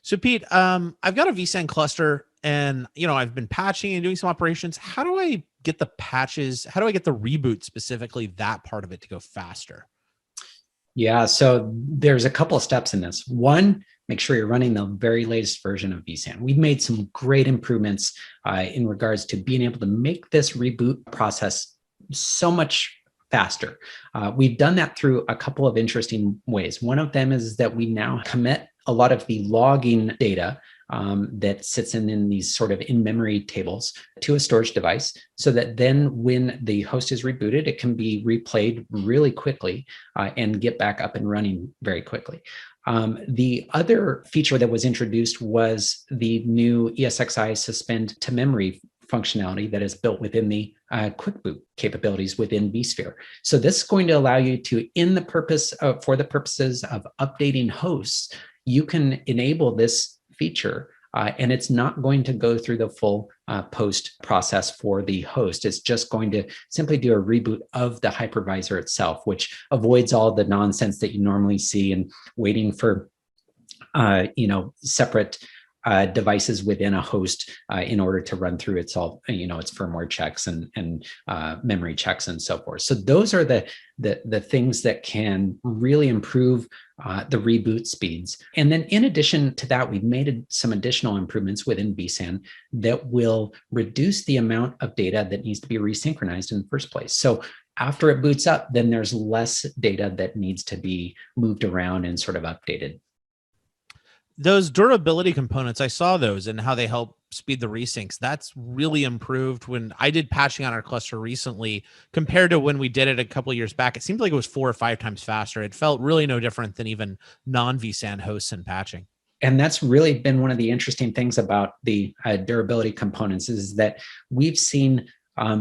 So Pete, I've got a vSAN cluster and, I've been patching and doing some operations. How do I get the patches? How do I get the reboot, specifically that part of it, to go faster? Yeah, so there's a couple of steps in this. One, make sure you're running the very latest version of vSAN. We've made some great improvements in regards to being able to make this reboot process so much faster. We've done that through a couple of interesting ways. One of them is that we now commit a lot of the logging data that sits in these sort of in-memory tables to a storage device, so that then when the host is rebooted, it can be replayed really quickly and get back up and running very quickly. The other feature that was introduced was the new ESXi suspend to memory functionality that is built within the quick boot capabilities within vSphere. So this is going to allow you to, for the purposes of updating hosts, you can enable this feature and it's not going to go through the full post process for the host. It's just going to simply do a reboot of the hypervisor itself, which avoids all the nonsense that you normally see and waiting for separate devices within a host in order to run through its firmware checks and memory checks and so forth. So those are the things that can really improve the reboot speeds. And then in addition to that, we've made some additional improvements within vSAN that will reduce the amount of data that needs to be resynchronized in the first place. So after it boots up, then there's less data that needs to be moved around and sort of updated. Those durability components, I saw those and how they help speed the resyncs. That's really improved. When I did patching on our cluster recently, compared to when we did it a couple of years back, it seemed like it was 4 or 5 times faster. It felt really no different than even non-vSAN hosts and patching. And that's really been one of the interesting things about the durability components, is that we've seen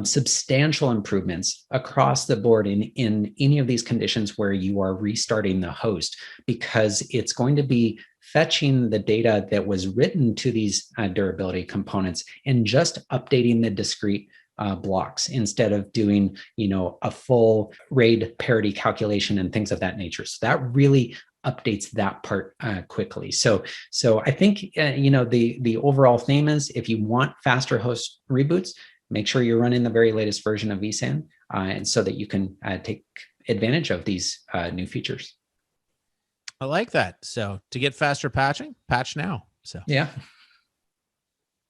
substantial improvements across the board in any of these conditions where you are restarting the host, because it's going to be fetching the data that was written to these durability components and just updating the discrete blocks instead of doing, a full RAID parity calculation and things of that nature. So that really updates that part quickly. So I think, the overall theme is, if you want faster host reboots, make sure you're running the very latest version of vSAN, and so that you can take advantage of these new features. I like that. So to get faster patching, patch now. So yeah.